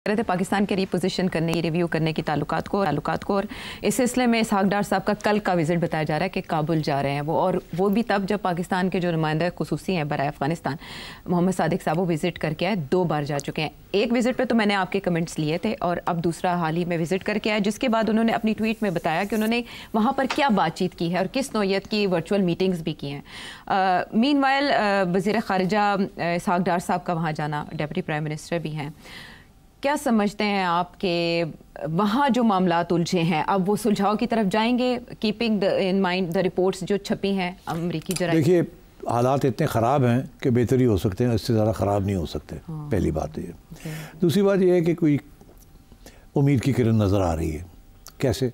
रहे थे पाकिस्तान के रिपोजिशन करने की, रिव्यू करने की ताल्लुकात को और इस सिलसिले में इसहाक डार साहब का कल का विज़िट बताया जा रहा है कि काबुल जा रहे हैं वो, और वो भी तब जब पाकिस्तान के जो नुमाइंदा खुसूसी हैं बराए अफ़गानिस्तान मोहम्मद सादिक साहब वो विज़िट करके आए, 2 बार जा चुके हैं। एक विज़िट पे तो मैंने आपके कमेंट्स लिए थे और अब दूसरा हाल ही में विज़िट करके आए, जिसके बाद उन्होंने अपनी ट्वीट में बताया कि उन्होंने वहाँ पर क्या बातचीत की है और किस नौयत की वर्चुअल मीटिंग्स भी की हैं। मीनवाइल वज़ीर ख़ारिजा इसहाक डार साहब का वहाँ जाना, डिप्टी प्राइम मिनिस्टर भी हैं, क्या समझते हैं आप कि वहाँ जो मामलात उलझे हैं अब वो सुलझाव की तरफ जाएंगे, keeping in mind the reports जो छपी हैं अमरीकी जराइद? देखिए, हालात इतने ख़राब हैं कि बेहतरी हो सकते हैं, इससे ज़्यादा ख़राब नहीं हो सकते। पहली बात ये। दूसरी बात ये है कि कोई उम्मीद की किरण नज़र आ रही है। कैसे?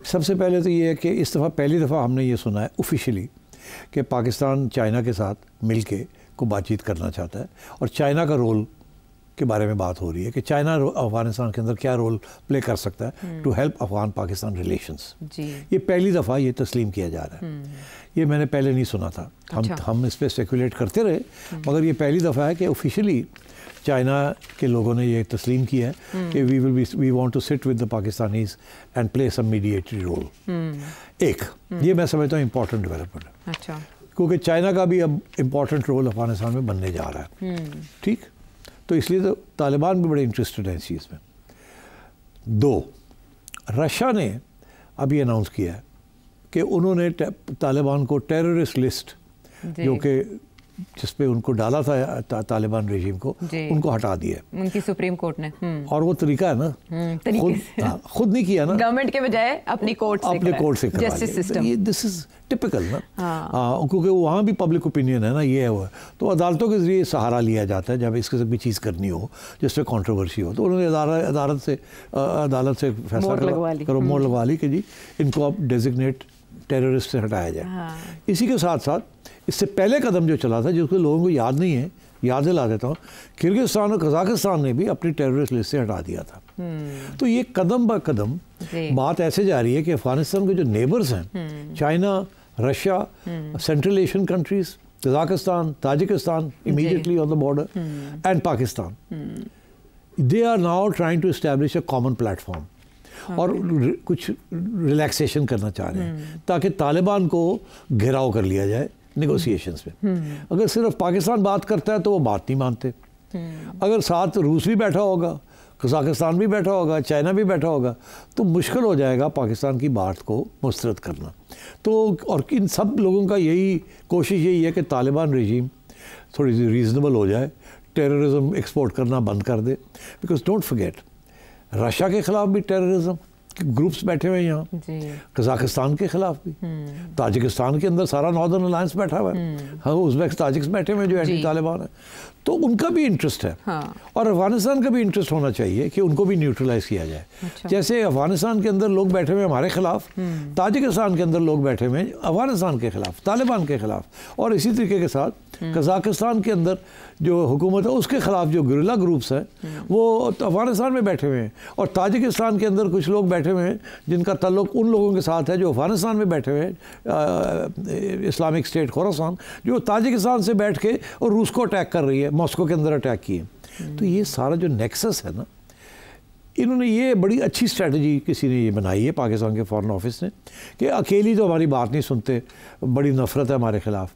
सबसे पहले तो ये है कि इस दफ़ा पहली दफ़ा हमने ये सुना है ऑफिशियली कि पाकिस्तान चाइना के साथ मिल के को बातचीत करना चाहता है और चाइना का रोल के बारे में बात हो रही है कि चाइना अफगानिस्तान के अंदर क्या रोल प्ले कर सकता है to help Afghan Pakistan relations. ये पहली दफ़ा ये तस्लीम किया जा रहा है। ये मैंने पहले नहीं सुना था। हम इस पर स्पेकुलेट करते रहे, मगर ये पहली दफ़ा है कि ऑफिशियली चाइना के लोगों ने ये तस्लीम किया है कि we want to sit with the Pakistanis and play some mediatory role. ये मैं समझता हूँ इम्पोर्टेंट डेवलपमेंट है। अच्छा। क्योंकि चाइना का भी अब इम्पोर्टेंट रोल अफगानिस्तान में बनने जा रहा है। ठीक, तो इसलिए तो तालिबान भी बड़े इंटरेस्टेड हैं इस चीज़ में। 2, रशिया ने अभी अनाउंस किया है कि उन्होंने तालिबान को टेररिस्ट लिस्ट जो कि जिस पे उनको डाला था तालिबान रेजिम को, उनको हटा दिया उनकी सुप्रीम कोर्ट ने। और वो तरीका है ना, खुद नहीं किया ना, गवर्नमेंट के बजाय अपनी कोर्ट से justice system. This is typical ना। क्योंकि वहाँ भी पब्लिक ओपिनियन है ना, ये है वो। तो अदालतों के जरिए सहारा लिया जाता है जब इसके भी चीज़ करनी हो जिसमें कंट्रोवर्सी हो। तो उन्होंने अदालत से फैसला मोहर लगवा ली कि जी इनको अब डेजिग्नेट टेररिस्ट से हटाया जाए। इसी के साथ साथ इससे पहले कदम जो चला था, जिसको लोगों को याद नहीं है, याद दिला देता हूँ, किर्गिस्तान और कजाकिस्तान ने भी अपनी टेररिस्ट लिस्ट से हटा दिया था। तो ये कदम ब कदम बात ऐसे जा रही है कि अफगानिस्तान के जो नेबर्स हैं, China, Russia, Central Asian countries, Kazakhstan, Tajikistan immediately on the border and Pakistan, they are now trying to establish a common platform और कुछ रिलैक्सेशन करना चाह रहे हैं ताकि तालिबान को घेराव कर लिया जाए नेगोशिएशंस में। अगर सिर्फ पाकिस्तान बात करता है तो वो बात नहीं मानते। अगर साथ रूस भी बैठा होगा, कजाकिस्तान भी बैठा होगा, चाइना भी बैठा होगा, तो मुश्किल हो जाएगा पाकिस्तान की बात को मुस्तरद करना। तो और इन सब लोगों का यही कोशिश यही है कि तालिबान रेजिम थोड़ी सी रीज़नेबल हो जाए, टेररिज्म एक्सपोर्ट करना बंद कर दे। बिकॉज डोंट फॉरगेट, रशिया के ख़िलाफ़ भी टेररिज्म के ग्रुप्स बैठे हुए हैं यहाँ, कजाकिस्तान के ख़िलाफ़ भी, ताजिकिस्तान के अंदर सारा नॉर्दर्न अलायंस बैठा हुआ है। हाँ, उज़्बेक ताजिक्स बैठे हुए हैं जो एंटी तालिबान है। तो उनका भी इंटरेस्ट है। और अफगानिस्तान का भी इंटरेस्ट होना चाहिए कि उनको भी न्यूट्रलाइज किया जाए। जैसे अफगानिस्तान के अंदर लोग बैठे हुए हमारे खिलाफ, ताजिकिस्तान के अंदर लोग बैठे हुए अफगानिस्तान के खिलाफ, तालिबान के खिलाफ, और इसी तरीके के साथ कजाकिस्तान के अंदर जो हुकूमत है उसके खिलाफ जो गुरिल्ला ग्रुप्स हैं वो अफगानिस्तान में बैठे हुए हैं, और ताजिकिस्तान के अंदर कुछ लोग बैठे हुए हैं जिनका ताल्लुक उन लोगों के साथ है जो अफगानिस्तान में बैठे हुए हैं, इस्लामिक स्टेट खोरासान, जो ताजिकिस्तान से बैठ के और रूस को अटैक कर रही है, मॉस्को के अंदर अटैक किए। तो ये सारा जो नेक्सस है ना, इन्होंने ये बड़ी अच्छी स्ट्रेटजी किसी ने ये बनाई है, पाकिस्तान के फॉरेन ऑफिस ने, कि अकेली तो हमारी बात नहीं सुनते, बड़ी नफरत है हमारे खिलाफ,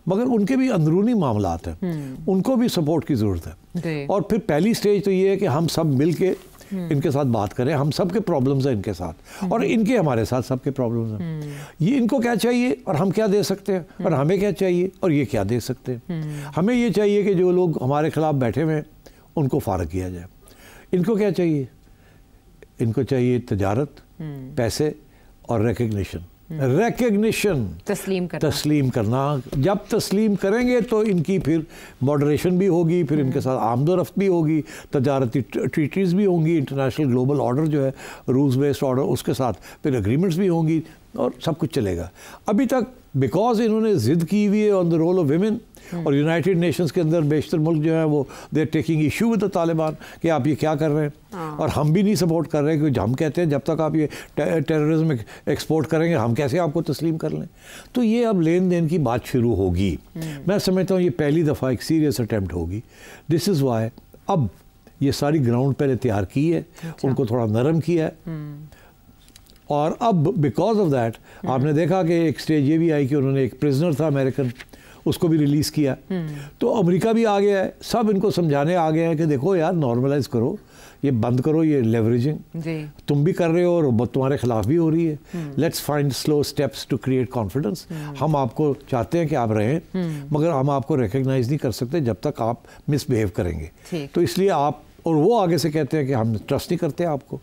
मगर उनके भी अंदरूनी मामलात हैं, उनको भी सपोर्ट की ज़रूरत है। और फिर पहली स्टेज तो ये है कि हम सब मिल के इनके साथ बात करें, हम सब के प्रॉब्लम्स हैं इनके साथ और इनके हमारे साथ सबके प्रॉब्लम्स हैं। ये इनको क्या चाहिए और हम क्या दे सकते हैं, और हमें क्या चाहिए और ये क्या दे सकते हैं। हमें ये चाहिए कि जो लोग हमारे खिलाफ बैठे हुए हैं उनको फारग किया जाए। इनको क्या चाहिए? इनको चाहिए तजारत, पैसे और रिकग्निशन। तस्लीम करना। जब तस्लीम करेंगे तो इनकी फिर मॉडरेशन भी होगी, फिर इनके साथ आमदोरफ्त भी होगी, तजारती ट्रीटीज़ भी होंगी, इंटरनेशनल ग्लोबल ऑर्डर जो है रूल्स बेस्ड ऑर्डर, उसके साथ फिर एग्रीमेंट्स भी होंगी और सब कुछ चलेगा। अभी तक बिकॉज इन्होंने ज़िद की हुई है on the role of women, और यूनाइटेड नेशंस के अंदर बेशतर मुल्क जो है वो they are taking issue with the Taliban कि आप ये क्या कर रहे हैं, और हम भी नहीं सपोर्ट कर रहे हैं, क्योंकि हम कहते हैं जब तक आप ये टेररिज्म एक्सपोर्ट करेंगे हम कैसे आपको तस्लीम कर लें। तो ये अब लेन देन की बात शुरू होगी। मैं समझता हूँ ये पहली दफ़ा एक सीरियस अटैम्प्ट होगी। दिस इज़ वाई अब ये सारी ग्राउंड पहले तैयार की है, उनको थोड़ा नरम किया है, और अब बिकॉज ऑफ दैट आपने देखा कि एक स्टेज ये भी आई कि उन्होंने एक प्रिजनर था अमेरिकन, उसको भी रिलीज़ किया। तो अमेरिका भी आ गया है, सब इनको समझाने आ गए हैं कि देखो यार नॉर्मलाइज करो, ये बंद करो, ये लेवरेजिंग तुम भी कर रहे हो और तुम्हारे खिलाफ भी हो रही है। Let's find slow steps to create confidence. हम आपको चाहते हैं कि आप रहें, मगर हम आपको रिकग्नाइज नहीं कर सकते जब तक आप मिसबिहेव करेंगे। तो इसलिए आप, और वो आगे से कहते हैं कि हम ट्रस्ट नहीं करते आपको।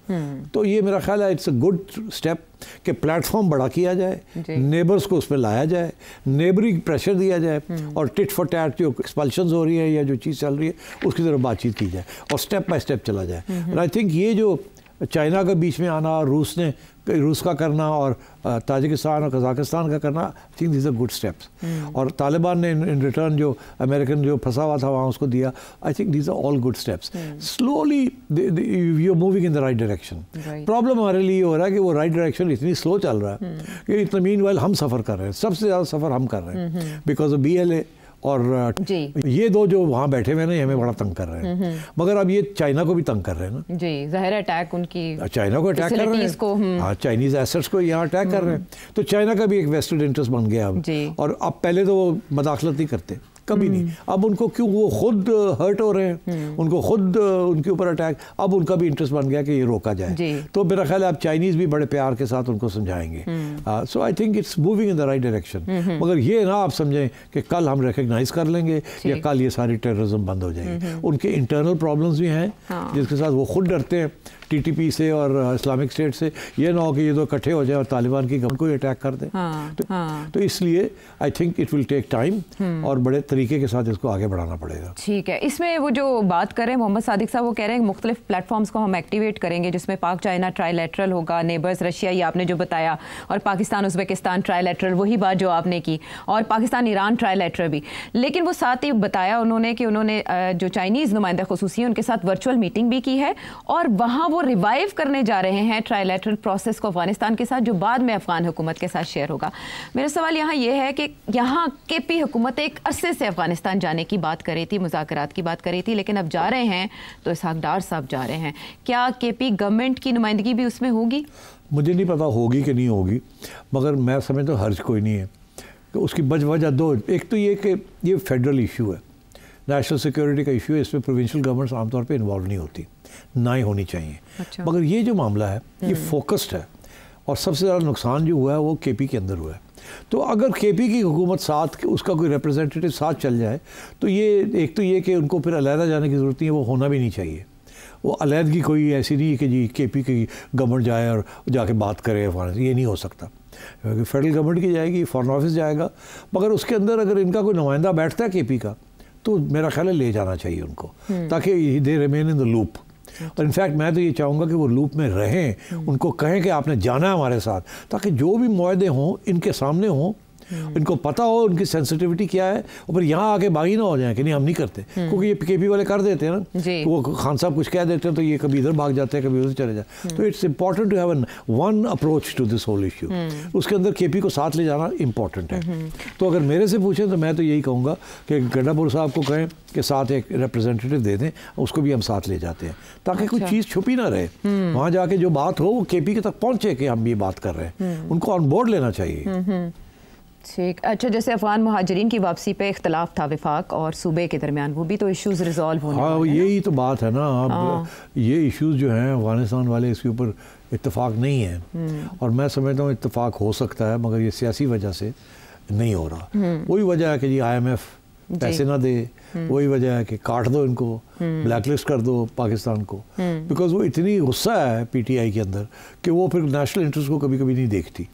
तो ये मेरा ख्याल है इट्स अ गुड स्टेप कि प्लेटफॉर्म बड़ा किया जाए, नेबर्स को उसमें लाया जाए, नेबरी प्रेशर दिया जाए, और टिट फॉर टैट जो एक्सपल्शंस हो रही है या जो चीज़ चल रही है उसकी तरफ बातचीत की जाए और स्टेप बाय स्टेप चला जाए। और आई थिंक ये जो चाइना का बीच में आना और रूस का करना और ताजिकिस्तान और कजाकिस्तान का करना, I think this are good steps. और तालिबान ने इन रिटर्न जो अमेरिकन जो फंसा हुआ था वहाँ उसको दिया, I think this are all good steps. Slowly you are moving in the right direction. Problem हमारे लिए हो रहा है कि वो राइट डायरेक्शन इतनी स्लो चल रहा है कि इतना मीनवाइल हम सफ़र कर रहे हैं, सबसे ज़्यादा सफ़र हम कर रहे हैं बिकॉज ऑफ BLA। और ये दो जो वहाँ बैठे हुए हैं हमें बड़ा तंग कर रहे हैं, मगर अब ये चाइना को भी तंग कर रहे हैं ना जी, ज़ाहिर अटैक उनकी चाइना को अटैक कर रहे हैं, हाँ चाइनीज एसेट्स को यहाँ अटैक कर रहे हैं। तो चाइना का भी एक वेस्टेड इंटरेस्ट बन गया अब। और अब पहले तो वो मदाखलत नहीं करते कभी नहीं, अब उनको क्यों, वो खुद हर्ट हो रहे हैं, उनको खुद उनके ऊपर अटैक, अब उनका भी इंटरेस्ट बन गया कि ये रोका जाए। तो मेरा ख्याल है अब चाइनीज भी बड़े प्यार के साथ उनको समझाएंगे। So I think it's moving in the right direction. मगर ये ना आप समझें कि कल हम रिकग्नाइज कर लेंगे या कल ये सारी टेररिज्म बंद हो जाएगी। उनके इंटरनल प्रॉब्लम्स भी हैं जिसके साथ वो खुद डरते हैं TTP से और इस्लामिक स्टेट से। ये ना हो कि ये दो इकट्ठे हो जाए और तालिबान की गवर्नमेंट को अटैक कर दें। तो इसलिए I think it will take time और बड़े तरीके के साथ इसको आगे बढ़ाना पड़ेगा। ठीक है, इसमें वो जो बात कर रहे हैं मोहम्मद सादिक साहब, वो कह रहे हैं मुख्तलिफ प्लेटफॉर्म्स को हम एक्टिवेट करेंगे जिसमें पाक चाइना ट्राईलैटरल होगा, नेबर्स रशिया ये आपने जो बताया, और पाकिस्तान उज़्बेकिस्तान ट्राईलैटरल, वही बात जो आपने की, और पाकिस्तान ईरान ट्राईलैटरल भी। लेकिन वो साथ ही बताया उन्होंने कि उन्होंने जो चाइनीज़ नुमाइंदा खुसूसी हैं उनके साथ वर्चुअल मीटिंग भी की है और वहाँ वो रिवाइव करने जा रहे हैं ट्राईलैटरल प्रोसेस को अफगानिस्तान के साथ, जो बाद में अफगान हुकूमत के साथ शेयर होगा। मेरा सवाल यहाँ ये है कि यहाँ KP हुकूमत एक अरसे से अफगानिस्तान जाने की बात कर रही थी, मुज़ाकरात की बात कर रही थी, लेकिन अब जा रहे हैं तो इसहाक डार साहब जा रहे हैं। क्या KP गवर्नमेंट की नुमाइंदगी भी उसमें होगी? मुझे नहीं पता होगी कि नहीं होगी, मगर मैं समझता हूँ हर्ज कोई नहीं है। तो उसकी वजह दो, एक तो ये कि ये फेडरल इशू है, नेशनल सिक्योरिटी का इशू है, इसमें प्रोविंशियल गवर्नमेंट्स आमतौर पे इन्वॉल्व नहीं होती, ना ही होनी चाहिए। अच्छा। मगर ये जो मामला है ये फोकस्ड है और सबसे ज़्यादा नुकसान जो हुआ है वो KP के अंदर हुआ है। तो अगर KP की हुकूमत साथ, उसका कोई रिप्रेजेंटेटिव साथ चल जाए तो ये एक तो ये कि उनको फिर अलहदा जाने की ज़रूरत नहीं है, वो होना भी नहीं चाहिए। वो अलहदगी कोई ऐसी नहीं है कि जी KP की गवर्नमेंट जाए और जाके बात करे, ये नहीं हो सकता। फेडरल गवर्नमेंट की जाएगी, फॉरेन ऑफिस जाएगा, मगर उसके अंदर अगर इनका कोई नुमाइंदा बैठता है KP का तो मेरा ख्याल है ले जाना चाहिए उनको, ताकि they remain in the loop. और इनफैक्ट मैं तो ये चाहूँगा कि वो लूप में रहें, उनको कहें कि आपने जाना है हमारे साथ, ताकि जो भी मुआहदे हों इनके सामने हों, इनको पता हो उनकी सेंसिटिविटी क्या है, और फिर यहाँ आके बागी ना हो जाए कि नहीं हम नहीं करते, क्योंकि ये KP वाले कर देते हैं ना, वो खान साहब कुछ कह देते हैं तो ये कभी इधर भाग जाते हैं कभी उधर चले जाते। तो it's important to have one approach to this whole issue. उसके अंदर KP को साथ ले जाना इंपॉर्टेंट है। तो अगर मेरे से पूछें तो मैं तो यही कहूँगा कि गड्ढापुर साहब को कहें कि साथ एक रिप्रेजेंटेटिव दे दें, उसको भी हम साथ ले जाते हैं, ताकि कोई चीज़ छुपी ना रहे। वहाँ जाके जो बात हो वो KP के तक पहुँचे कि हम ये बात कर रहे हैं, उनको ऑन बोर्ड लेना चाहिए। ठीक, अच्छा, जैसे अफगान मुहाजिरीन की वापसी पे इख्तलाफ था विफाक और सूबे के दरमियान, वो भी तो इश्यूज रिजॉल्व होने हाँ, यही तो बात है ना। अब ये इश्यूज जो हैं अफगानिस्तान वाले, इसके ऊपर इत्तेफाक नहीं है, और मैं समझता हूँ इत्तेफाक हो सकता है, मगर ये सियासी वजह से नहीं हो रहा। वही वजह है कि जी IMF पैसे ना दे, वही वजह है कि काट दो इनको, ब्लैकलिस्ट कर दो पाकिस्तान को, बिकॉज वो इतनी गुस्सा है PTI के अंदर कि वो फिर नेशनल इंटरेस्ट को कभी कभी नहीं देखती,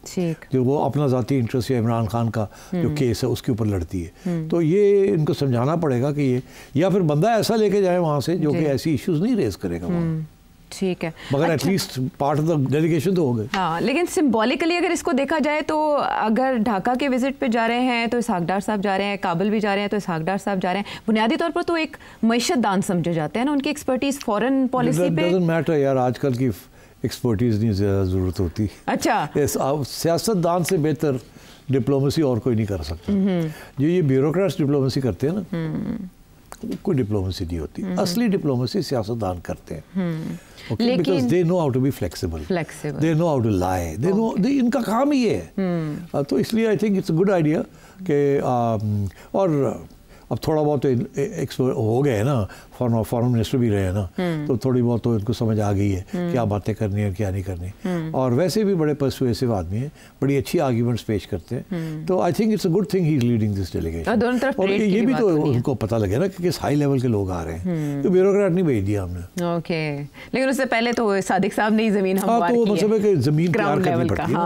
जो वो अपना ज़ाती इंटरेस्ट या इमरान खान का जो केस है उसके ऊपर लड़ती है। तो ये इनको समझाना पड़ेगा कि ये, या फिर बंदा ऐसा लेके जाए वहाँ से जो कि ऐसी इश्यूज नहीं रेज करेगा वहाँ। ठीक है, मगर at least part of the delegation तो हो गए। हाँ, लेकिन सिंबॉलिकली अगर इसको देखा जाए तो अगर ढाका के विजिट पे जा रहे हैं तो इसहाक डार साहब जा रहे हैं, काबुल भी जा रहे हैं तो इसहाक डार साहब जा रहे हैं, बुनियादी तौर पर तो एक मईशत दान समझे जाते हैं ना, उनकी एक्सपर्टीज फॉरेन पॉलिसी पे। डजंट मैटर यार, आजकल की एक्सपर्टीज नहीं ज़्यादा ज़रूरत होती। अच्छा, सियासतदान से बेहतर डिप्लोमेसी और कोई नहीं कर सकता। जो ये ब्यूरोक्रेट्स डिप्लोमेसी करते हैं ना, कोई डिप्लोमेसी नहीं होती। असली डिप्लोमेसी सियासतदान करते हैं, लेकिन they know how to be flexible, they know how to lie, they know, इनका काम ही है। तो इसलिए I think it's a good idea कि और अब थोड़ा बहुत तो हो गए हैं ना, फॉरेन मिनिस्टर भी रहे हैं ना, तो थोड़ी बहुत तो इनको समझ आ गई है क्या बातें करनी है क्या नहीं करनी। और वैसे भी बड़े पर्सुएसिव आदमी हैं, बड़ी अच्छी आर्ग्यूमेंट्स पेश करते हैं। तो आई think it's a good thing he is leading this delegation. और ये भी तो उनको पता लगे ना कि किस हाई लेवल के लोग आ रहे हैं, तो ब्यूरोक्रेट नहीं भेज दिया हमने। ओके, लेकिन उससे पहले तो सादिक साहब ने ही जमीन हाँ, तो मतलब है कि जमीन तैयार करनी पड़ती है।